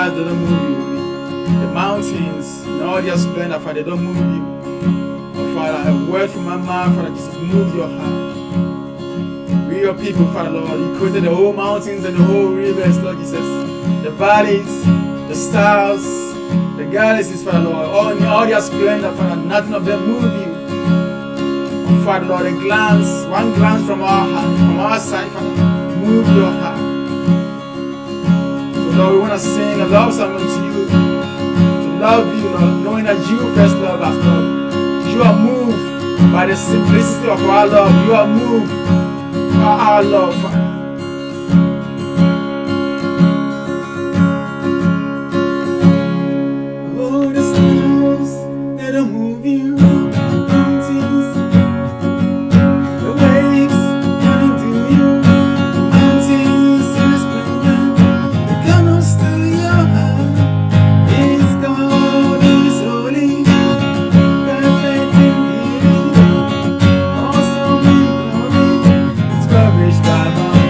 stars, they don't move you. The mountains, and all their splendor, Father, they don't move you. Oh, Father, a word from my mouth, Father Jesus, move your heart. We your people, Father, Lord. You created the whole mountains and the whole rivers, Lord Jesus. The valleys, the stars, the galaxies, Father, Lord. All their splendor, Father, nothing of them move you. Oh, Father, Lord, a glance, one glance from our heart, from our side, Father, move your heart. So, Lord, we want to sing a love song unto you. To love you, Lord, knowing that you first love us, Lord. You are moved by the simplicity of our love. You are moved by our love, Father. Oh, the stars, they don't move you. The mountains, the waves, they don't do you. The mountains in the splendor, they cannot steal your heart. It's God who is holy, perfect in beauty, awesome in glory. It's flourished by my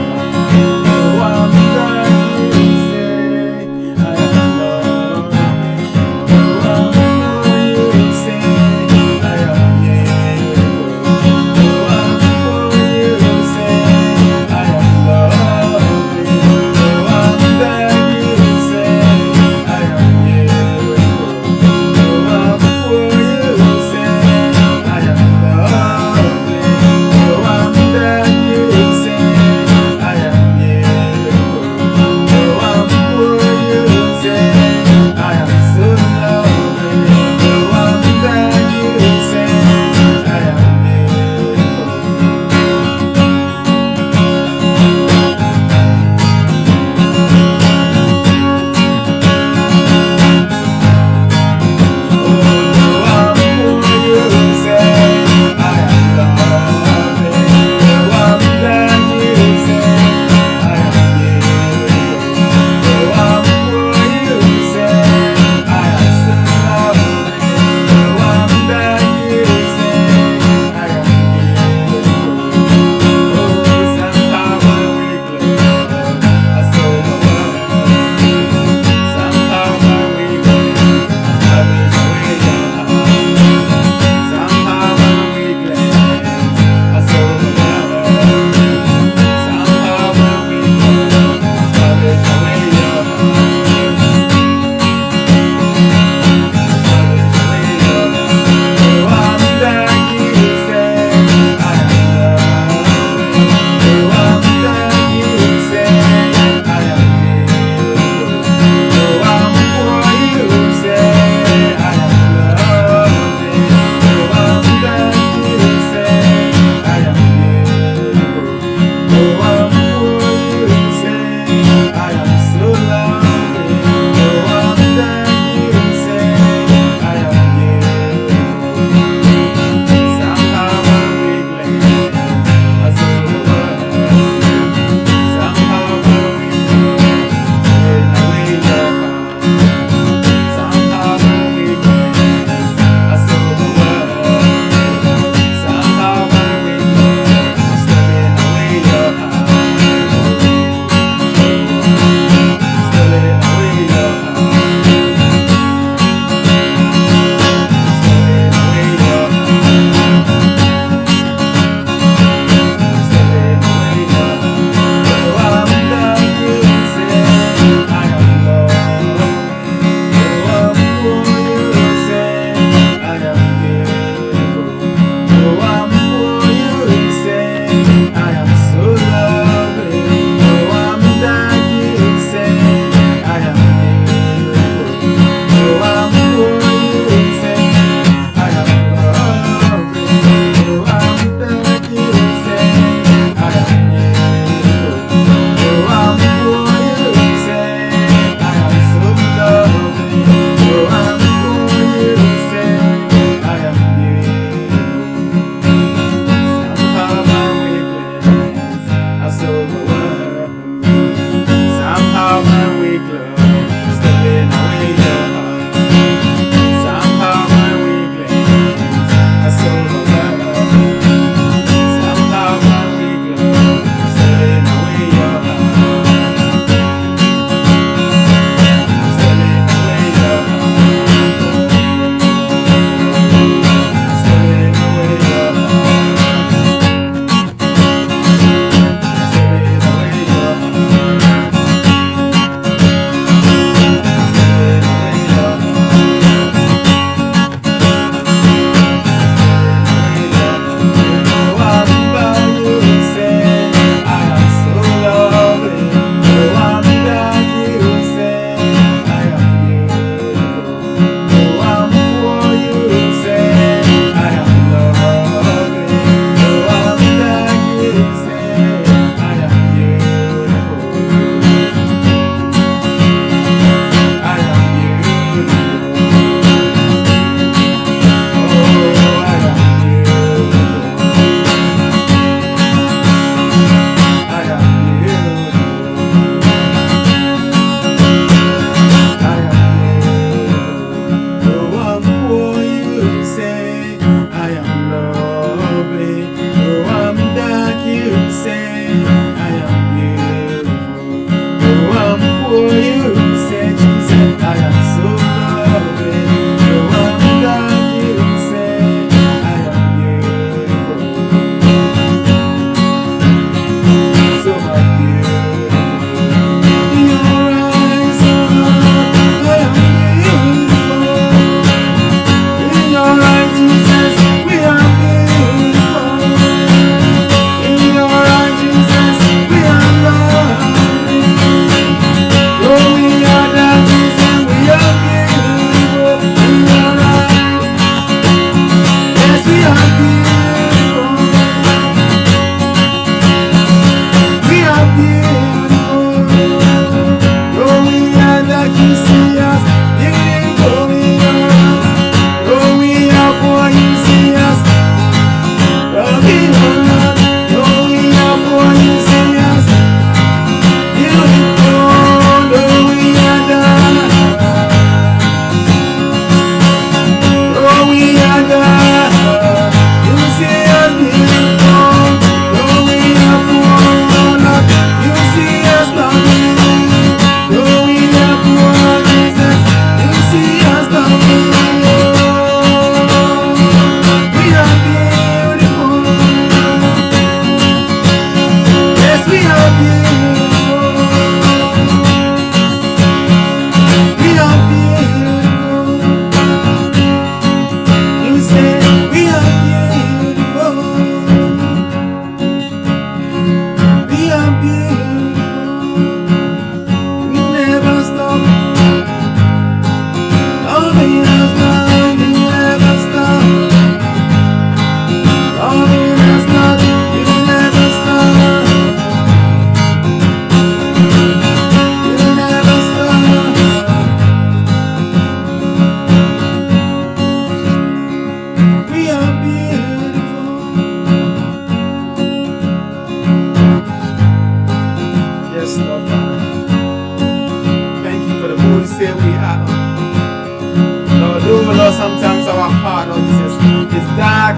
sometimes our heart, Lord Jesus, is dark.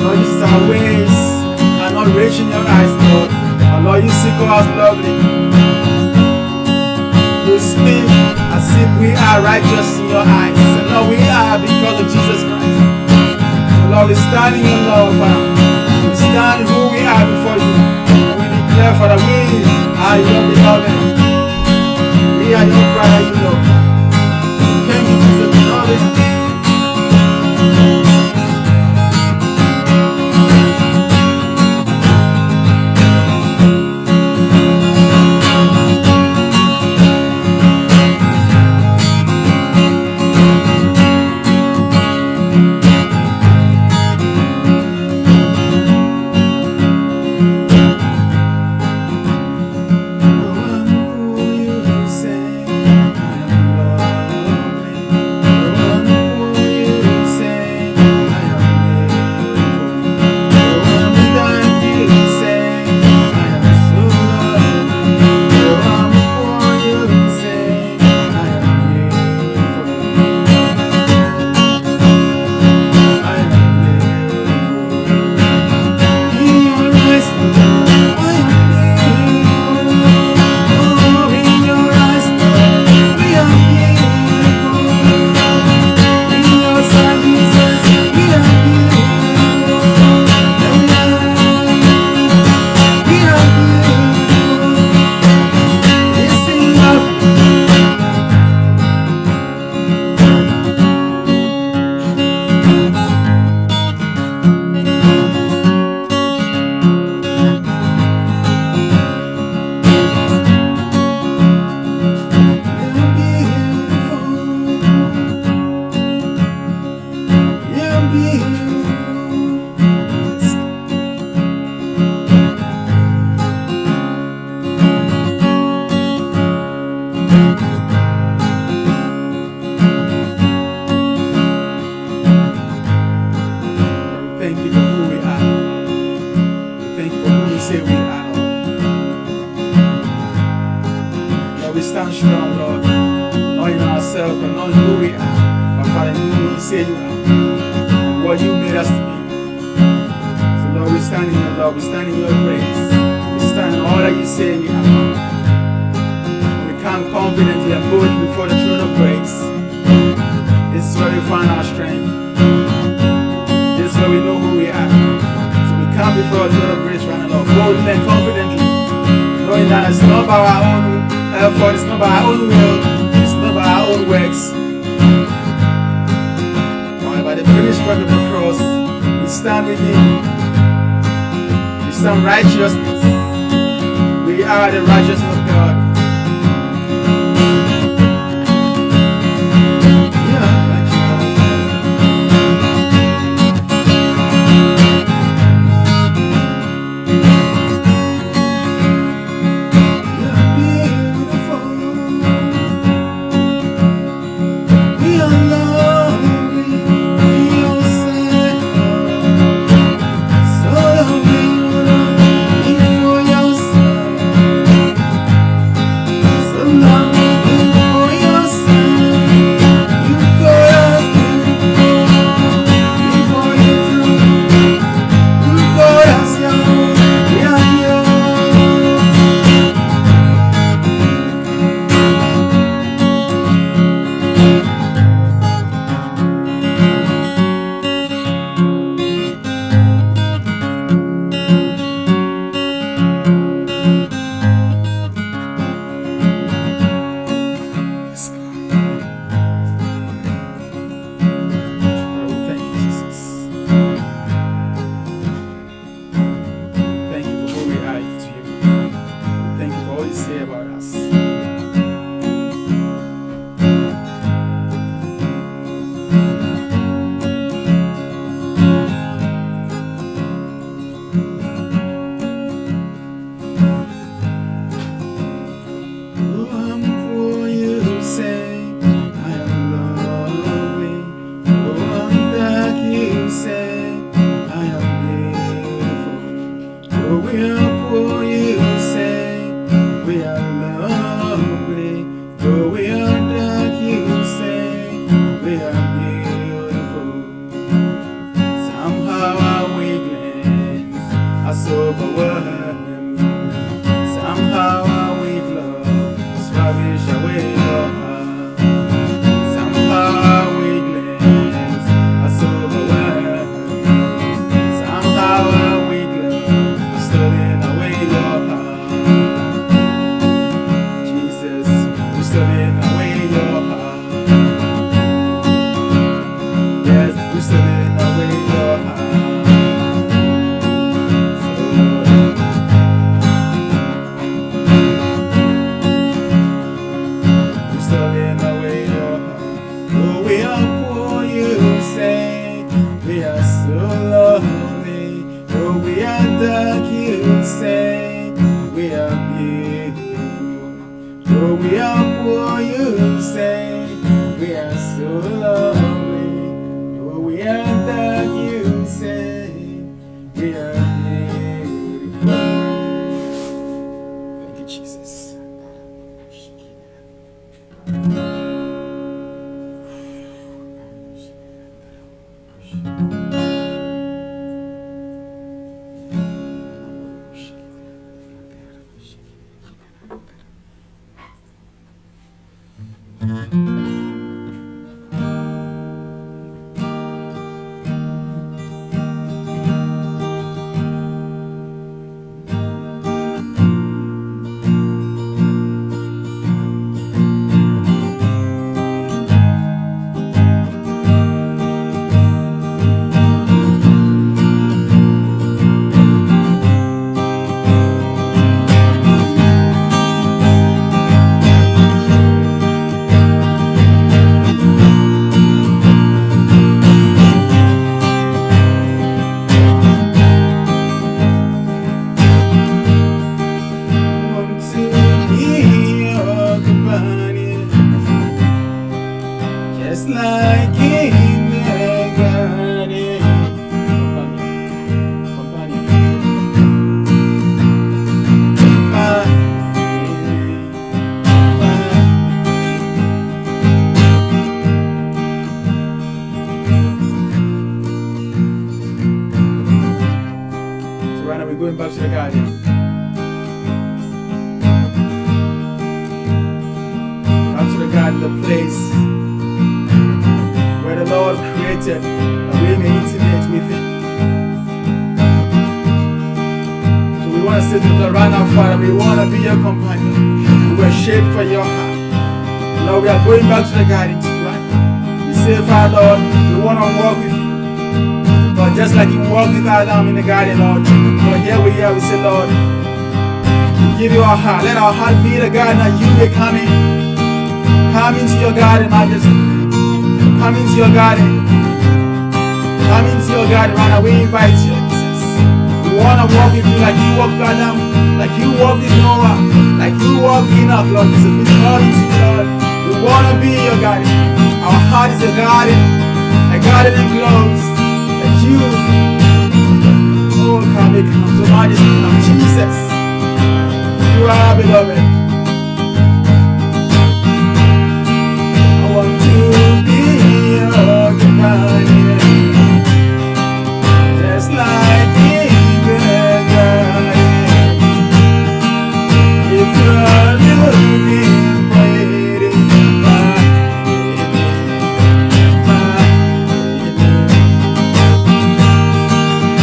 Lord Jesus, our ways are not reaching your eyes, Lord. But Lord, you see us lovely. You speak as if we are righteous in your eyes. And Lord, we are because of Jesus Christ. So Lord, we stand in your love, Father. We stand who we are before you. And we declare, Father, we are your beloved. We are your brother, you love. Thank you, Jesus, for all this. in your heart. Oh, we are poor, you say. We are so lonely. Oh, we are dark, you say. We are beautiful. Oh, we are poor, you say. We are so lonely. Oh, we are dark, you say. We are beautiful. Thank you, Jesus. Just like in the garden. So right now we're going back to the garden. Back to the garden, the place where the Lord created and we may intimate with Him. So we want to say to the right now, Father, we want to be your companion. We were shaped for your heart. Lord, we are going back to the garden right now. We say, Father, Lord, we want to walk with you. Lord, just like you walked with Adam in the garden, Lord. Lord, here we are, we say, Lord, we give you our heart. Let our heart be the garden that you may come in. Come into your garden, Majesty. Come into your garden. Come into your garden right now. We invite you, Jesus. We want to walk with you like you walked with Adam, like you walked with Noah, like you walked in Enoch, Lord Jesus. We call you to you, Lord. We want to be your garden. Our heart is a garden enclosed. That you, oh, come, so Majesty, come, Jesus. You are beloved. I want to be your companion, just like in the garden. If you're looking for it,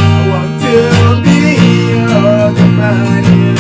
I want to be your companion.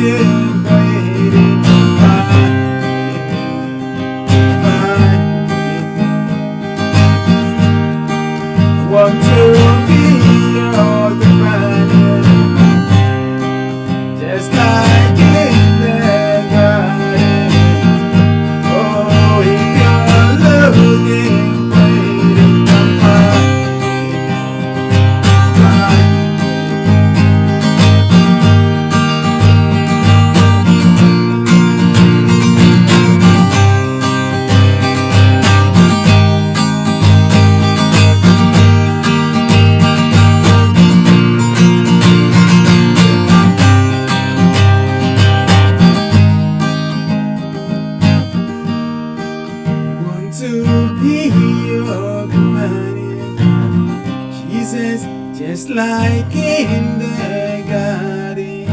looking for eating. Want to be your companion, just like in the garden. Oh, if you're looking for eating, come find. To be your companion, Jesus, just like in the garden.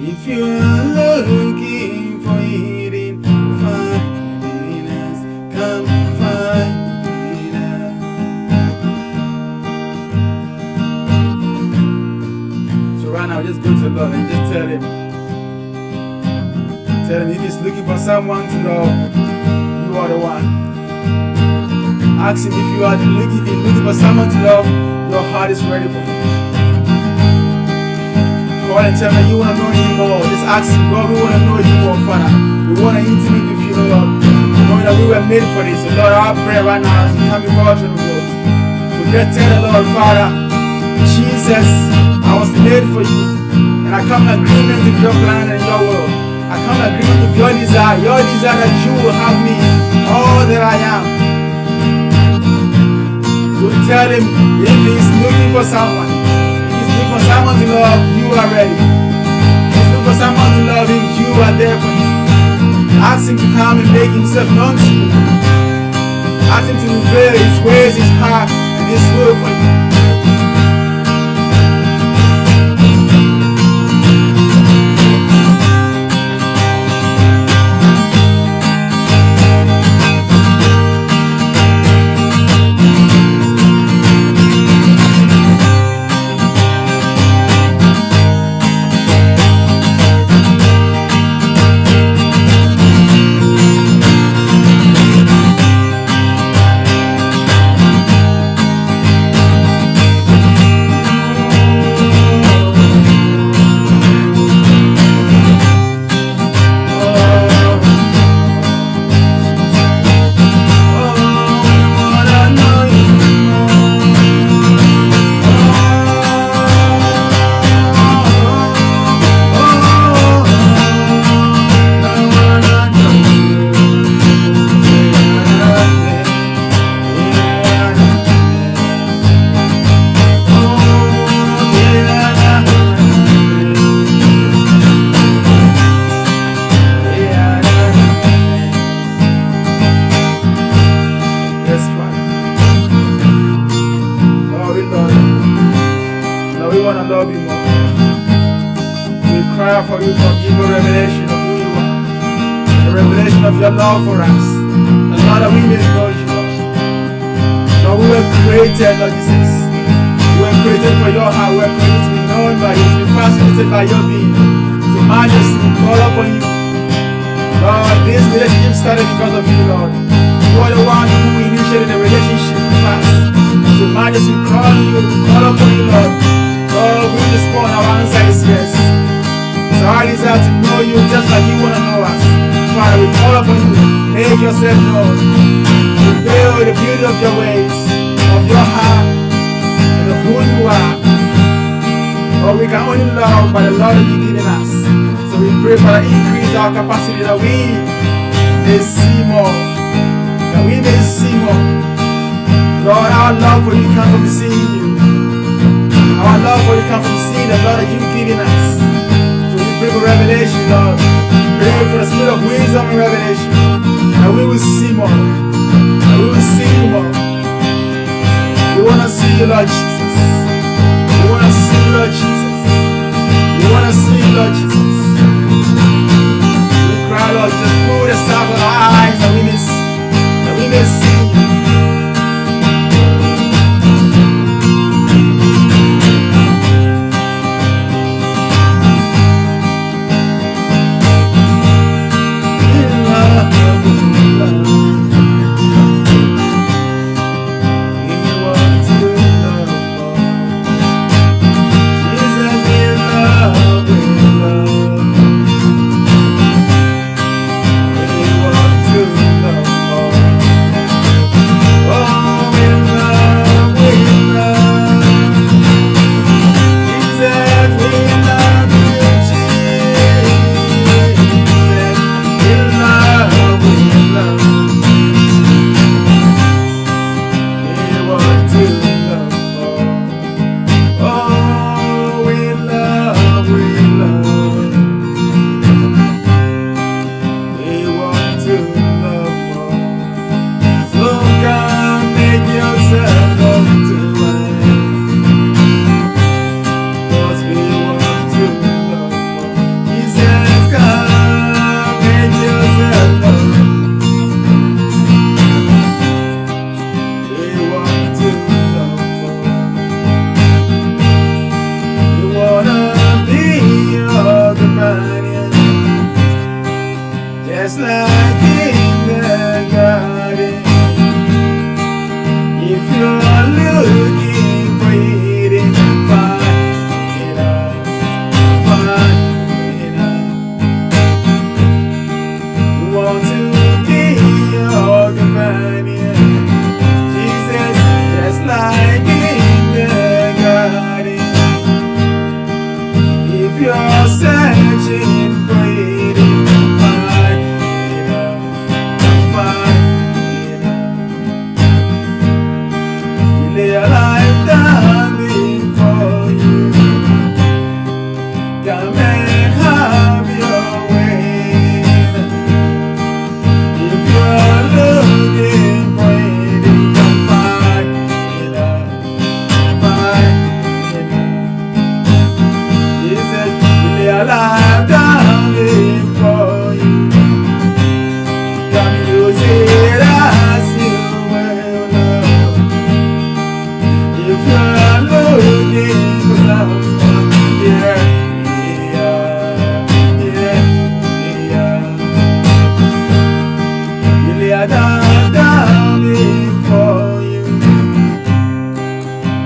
If you're looking for eating, find us, come find us. So right now, just go to the Lord and just tell him if he's looking for someone to love, you are the one. Ask him if you're looking for someone to love, your heart is ready for him. Call and tell me you want to know him more. Just ask him, God, we want to know you more, Father. We want to intimate with you, Lord. Knowing that we were made for this. So Lord, our prayer right now as we come before us, we just tell the Lord, Father, Jesus, I was made for you. And I come in agreement with your plan and your will. I come in agreement with your desire that you will have me, all that I am. You tell him if he's looking for someone, if he's looking for someone to love, you are ready. If he's looking for someone to love him, you are there for him. Ask him to come and make himself known to you. Ask him to reveal his ways, his heart, and his will for you. Love you more. We cry for you for give a revelation of who you are, a revelation of your love for us, and Lord, that we may know you, Lord. Lord, we were created, Lord Jesus. We were created for your heart. We were created to be known by you, to be fascinated by your being. So majesty, we call upon you. Lord, this relationship started because of you, Lord. You are the one who initiated the relationship with us. So majesty, we call you, we call upon you, Lord. Lord, we respond, our answer is yes. So our desire to know you just like you want to know us. Father, we call upon you, make yourself known. Reveal the beauty of your ways, of your heart, and of who you are. Lord, we can only love by the love that you've given us. So we pray, Father, increase our capacity that we may see more. That we may see more. Lord, our love for you comes from seeing you. Our love for you comes from seeing the Lord that you've given us. So we pray for revelation, Lord. Pray for the spirit of wisdom and revelation. And we will see more. And we will see you more. We want to see you, Lord Jesus. We want to see you, Lord Jesus. We want to see you, Lord Jesus. We cry, Lord, just pull the staff of our eyes that we may see you. you're searching for eating, find enough, find enough. We lay our life down before you. Come and have your way. If you're looking for eating, find enough, find enough. Jesus, we lay our life down before you. Come use it as you will, Lord. If you're looking for someone, yeah, yeah, yeah. We lay our life down before you.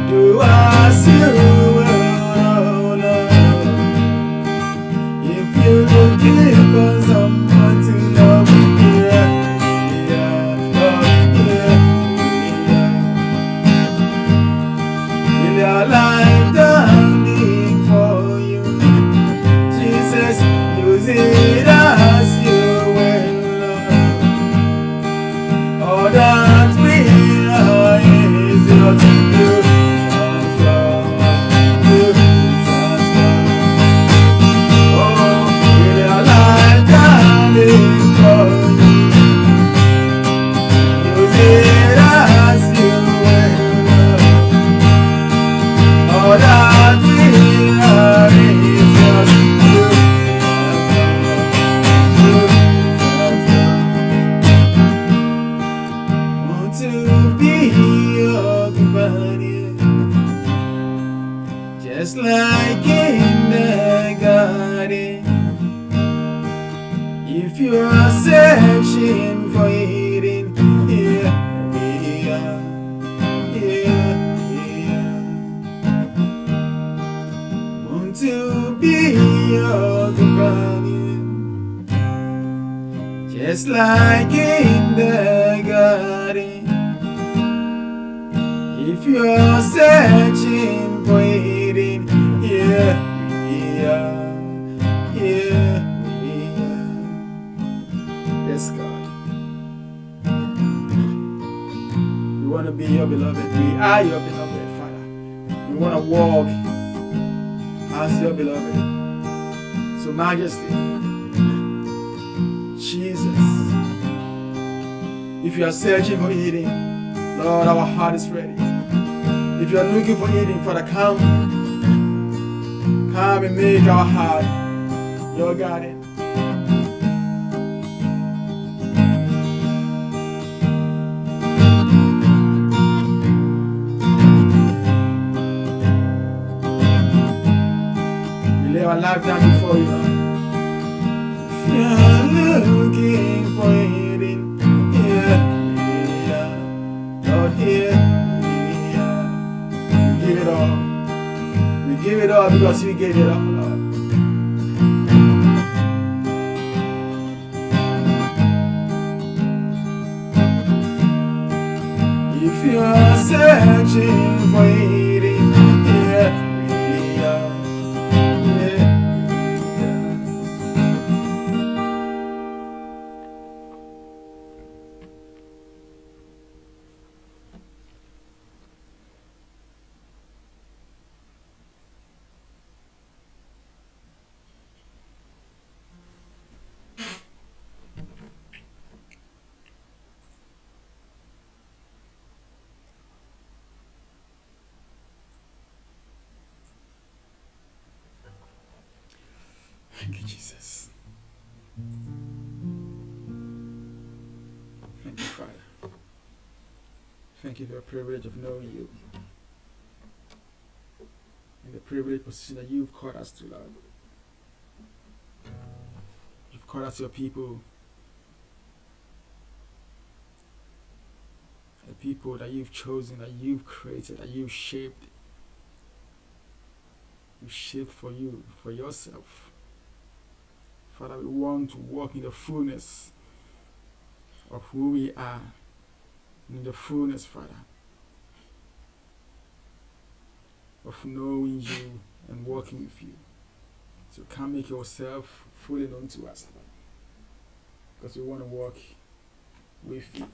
Do as you will, oh Lord. If you're looking for someone to love, yeah, yeah, oh, yeah, yeah. We lay our life down before you. Jesus, use it as you will, Lord. All that we are is yours. You transform, you transform. Oh, we lay our life down before you. Use it as you will, Lord. All that we are is yours. You transform, you transform. Want to be your companion, just like in the garden. If you are searching for eating, here we are, here we are. Want to be your companion, just like in the garden. If you are searching for eating, here we are, here we are. Yes, God. We want to be your beloved. We are your beloved, Father. We want to walk as your beloved. So, Majesty, Jesus, if you are searching for eating, Lord, our heart is ready. If you are looking for eating, Father, come and make our heart your garden. We lay our life down before you, Lord. If you're looking for eating, here we are, Lord, here we are. We give it all. We give it all because you gave it all, Lord. If you're searching for eating, here we are, here we are. Thank you, Jesus. Thank you, Father. Thank you for the privilege of knowing you and the privileged position that you've called us to, Lord. You've called us your people, the people that you've chosen, that you've created, that you've shaped. You shaped for you, for yourself. Father, we want to walk in the fullness of who we are, in the fullness, Father, of knowing you and walking with you. So come make yourself fully known to us, because we want to walk with you.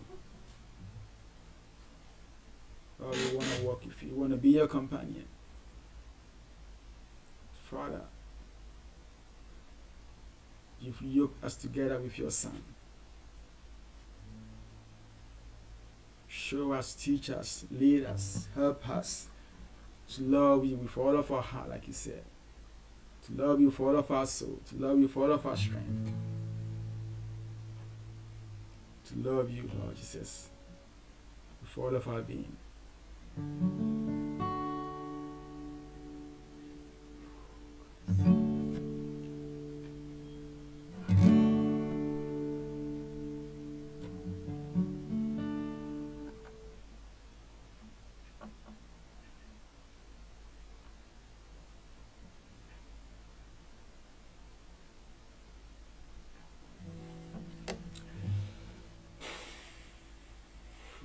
Lord, we want to walk with you. We want to be your companion. Father, you've yoked us together with your Son. Show us, teach us, lead us, help us to love you with all of our heart, like you said. To love you for all of our soul. To love you for all of our strength. To love you, Lord Jesus, with all of our being.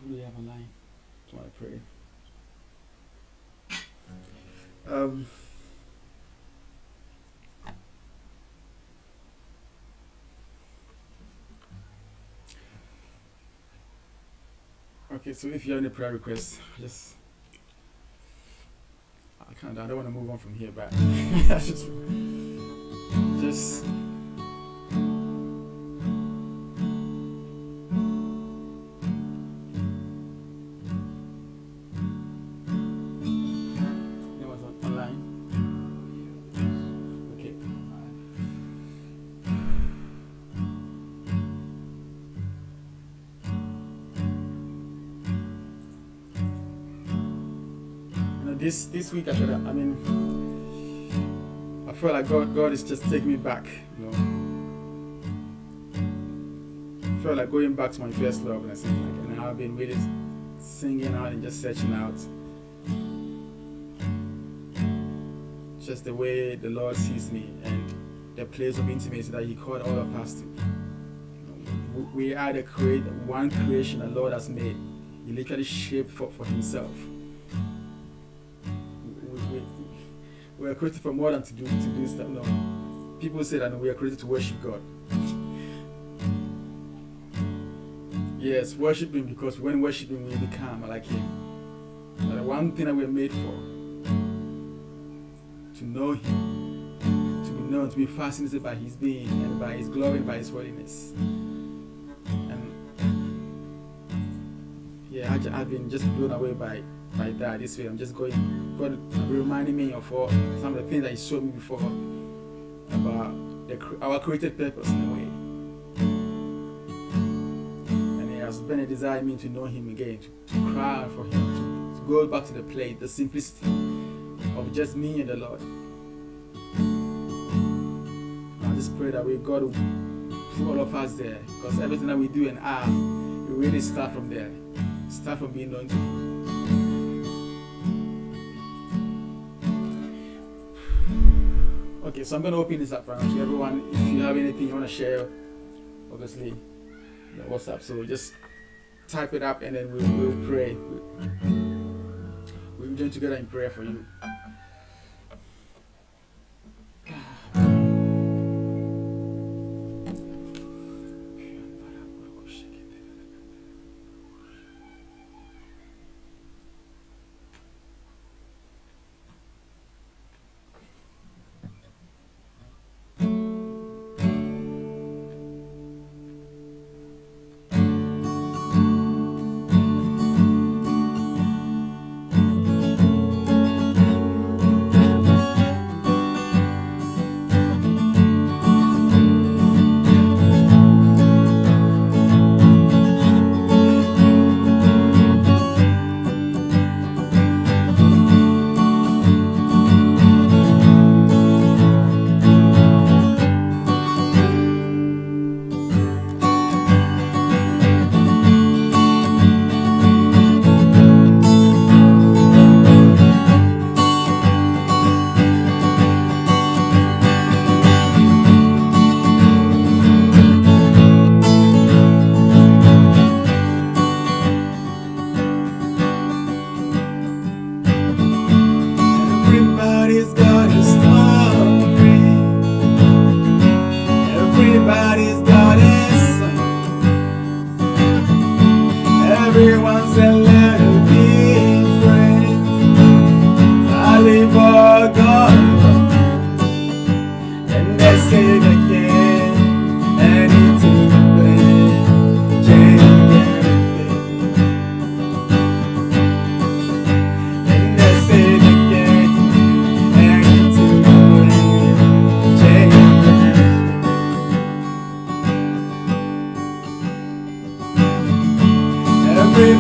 We have a line. Do you want to pray? Okay, so if you have any prayer requests, just I don't want to move on from here, but just this week I feel like God is just taking me back, you know. I feel like going back to my first love, and I've been really singing out and just searching out just the way the Lord sees me and the place of intimacy that He called all of us to. You know, we are the one creation the Lord has made. He literally shaped for Himself. We are created for more than to do stuff. No, people say that we are created to worship God. Yes, worshiping, because when worshiping we become like Him. But the one thing that we are made for, to know Him, to be known, to be fascinated by His being and by His glory and by His holiness. And yeah, I've been just blown away by that this way. I'm just God reminding me of some of the things that He showed me before about our created purpose in a way. And He has been a desire in me to know Him again, to cry for Him, to go back to the place, the simplicity of just me and the Lord. I just pray that God will put all of us there, because everything that we do and are, we really start from there. Start from being known to Him. Okay, so I'm going to open this up right now to everyone. If you have anything you want to share, obviously, WhatsApp. So just type it up and then we'll pray. We'll join together in prayer for you.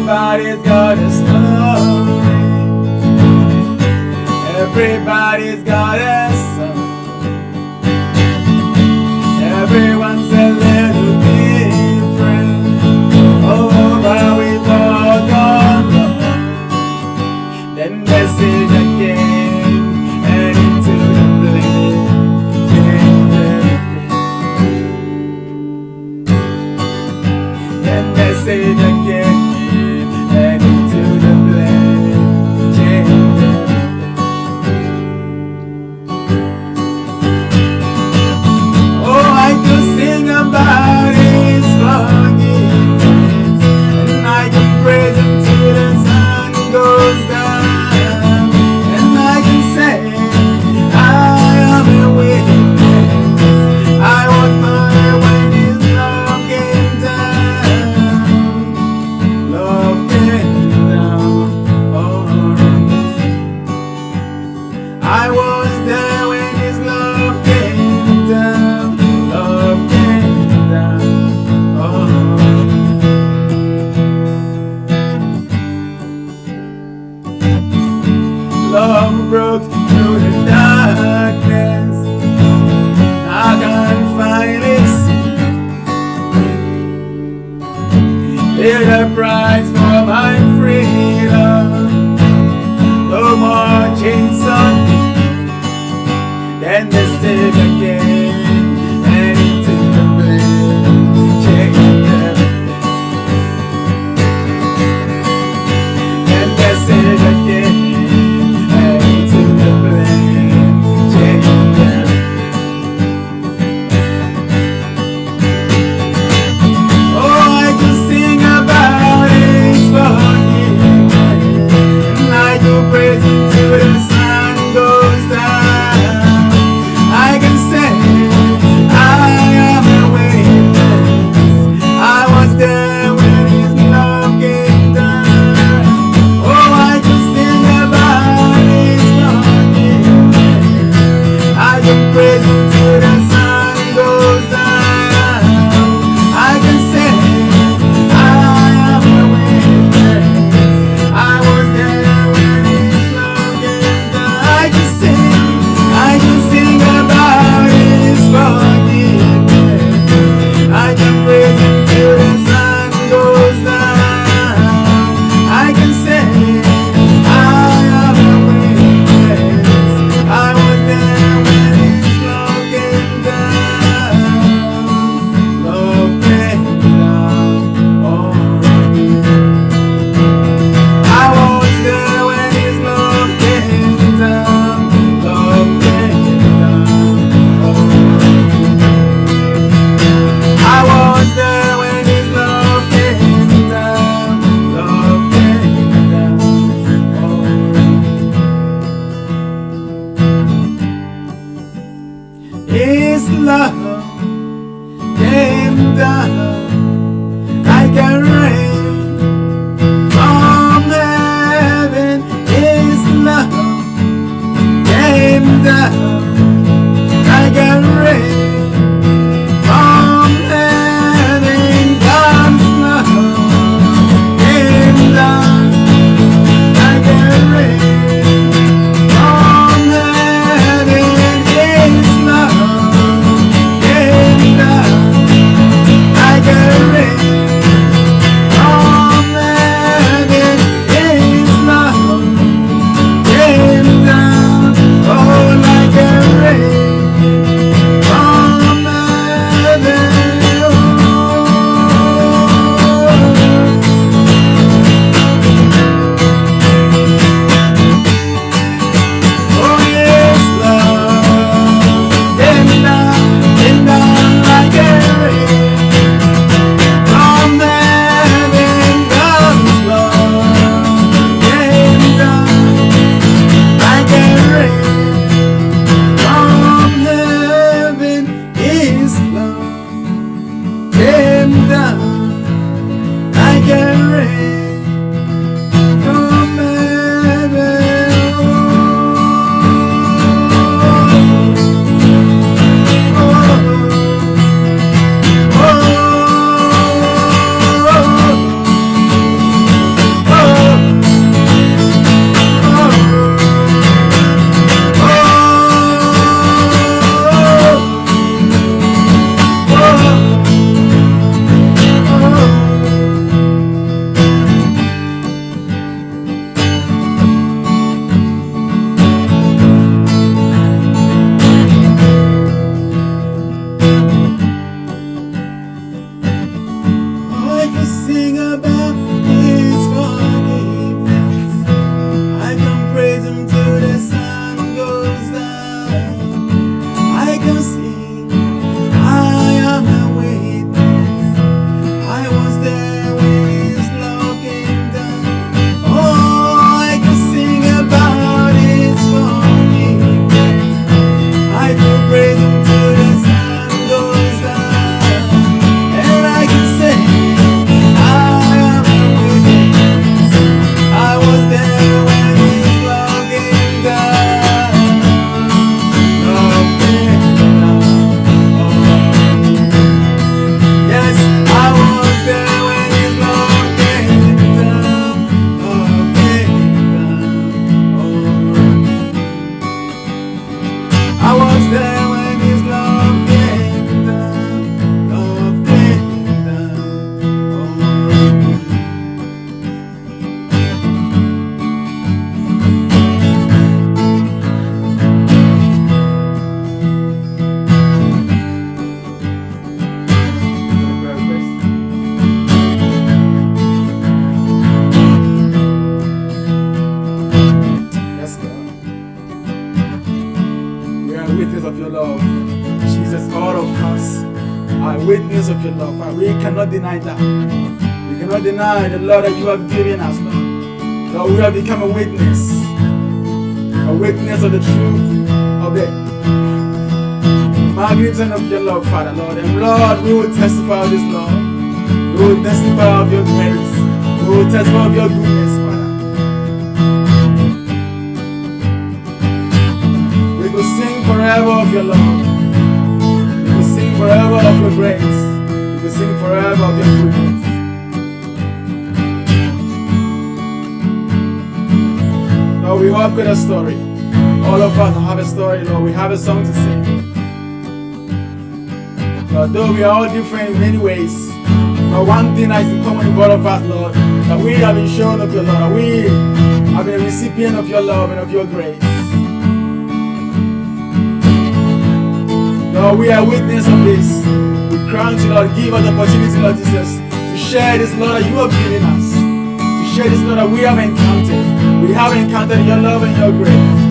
Everybody's got a story. Everybody's got a song. Everyone's a little different. Oh, but we've all gone wrong. Then message again and into the blame. Then message again and into the blame. Oh, I could sing about His forgiveness, and I can praise Him till the sun goes down, and I can say I am a witness. I was mine when His love came down. Love came down on us. I was there when His love came down. Love came down on us. Love broke through the darkness. I can finally see. Pay the price for my freedom. No more chains on me. Then they stayed again and into the blame. Change everything. Then they stayed again and into the blame. Change everything. Oh, I could sing about His forgiveness, and I could praise Him till the sun goes down. I can say I am a witness. I was there when His love came down. Oh, I can sing about His forgiveness. I can praise Him till the sun goes down. I can say I am a witness. I was there when His love came down. I can sing about His forgiveness. I can praise Him till the sun goes down. I can say I am a witness. I was there when His love came down. Love came down on me. I was there when His love came down. Love came down on me. I was there when His love came down. Love came down on me. His love came down like a rain from heaven. His love came down like a rain from heaven. God's love came down like a rain from heaven. His love came down like a rain praise Him till the sun goes down. And I can say, I am a witness. I was there when His love came down. Yes, I was there when His love came down. I was there when His love came down. Love came down. Yes, God. We are witness of your love. Jesus, all of us are witness of your love. And we cannot deny that. We cannot deny the love that you have given us, Lord. Lord, we have become a witness of the truth of the magnitude of your love, Father, Lord. And Lord, we will testify of this love. We will testify of your grace. We will testify of your goodness, Father. We will sing forever of your love. We will sing forever of your grace. We will sing forever of your goodness. Lord, we all got a story. All of us have a story, Lord. We have a song to sing. Lord, though we are all different in many ways, but one thing that is in common with all of us, Lord, that we have been shown of your love, that we have been a recipient of your love and of your grace. Lord, we are witness of this. We crown you, Lord. Give us the opportunity, Lord Jesus, to share this love that you have given us. To share this love that we have encountered. We have encountered your love and your grace.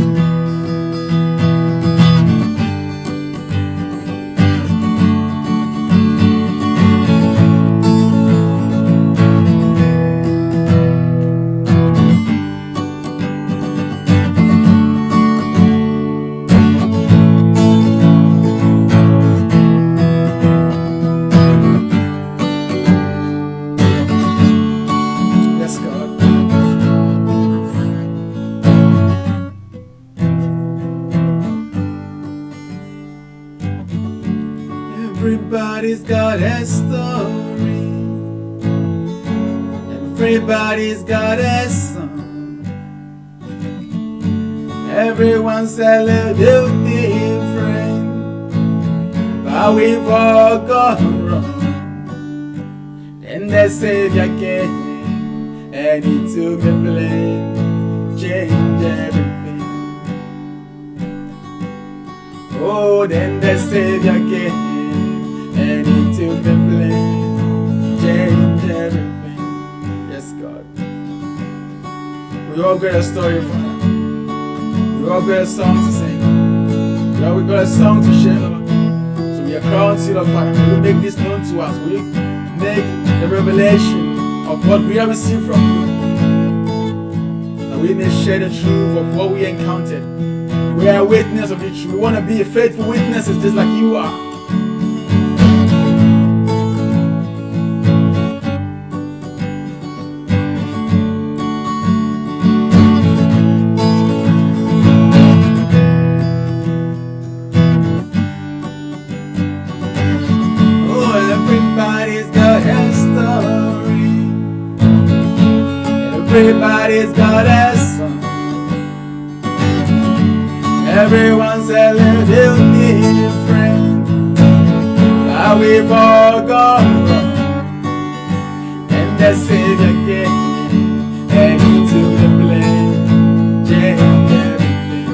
Everybody's got a story. Everybody's got a song. Everyone's a little different, but we've all gone wrong. Then the Savior came and He took the blame, changed everything. Oh, then the Savior came and He took the blame, changed everything. Yes, God. We all got a story, Father. We all got a song to sing. We all got a song to share, Lord. So we are crowned, Lord, Father. Will you make this known to us? Will you make the revelation of what we have received from you, that we may share the truth of what we encountered? We are a witness of the truth. We want to be a faithful witnesses just like you are. Everybody's got a story. Everybody's got a song. Everyone's a little different, but we've all gone wrong. And the Savior came and He took the blame, changed everything.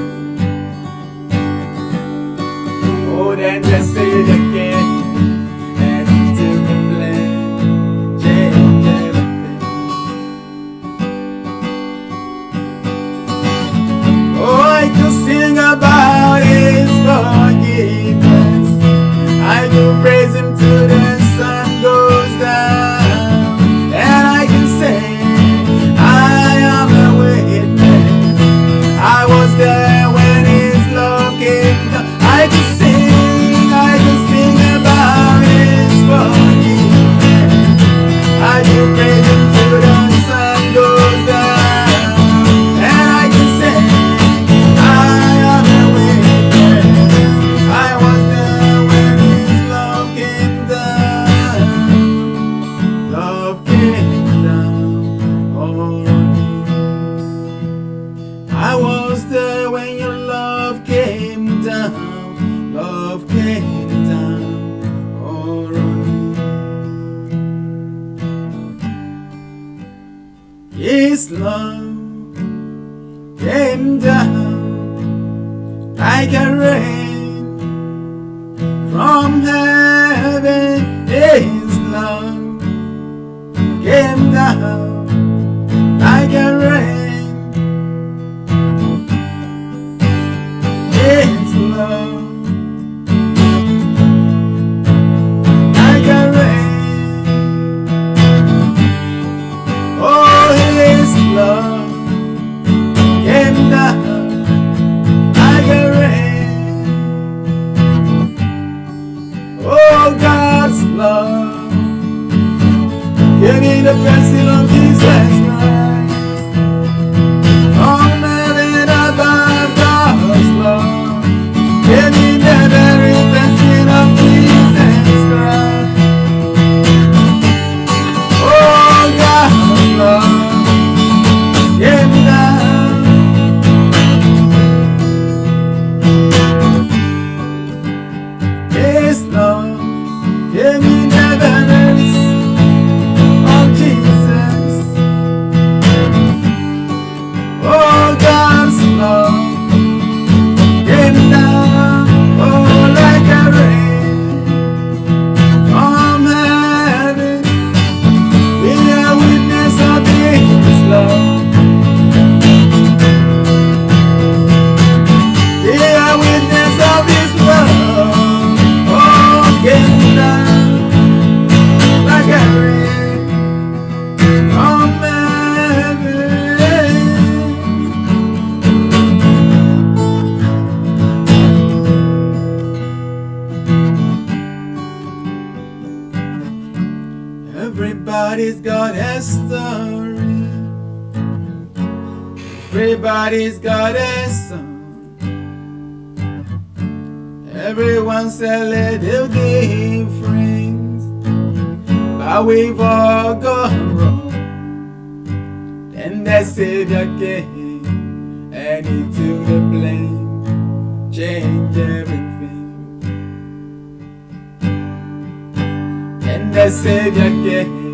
Oh, then the Savior came. Sing about His forgiveness. I do praise Him till the sun goes down. And I can say, I am a witness. I was there when His love came down. I can sing love came down like a rain from heaven. His love came down like a rain. His love like a rain. Oh, His love came down like a rain. Oh, God's love gave me the blessing of Jesus Christ. From heaven above, God's love gave me the very blessing of Jesus Christ. Oh, God's love gave me down. His love gave me the evidence of Jesus. Oh, God's love came down, oh, like a rain from heaven. We are witness of His love. We are witness of His love. Oh, came down like a rain from heaven. Everybody's got a story. Everybody's got a song. Everyone's a little different, but we've all gone wrong. Then the Savior came and He took the blame, changed everything. Then the Savior came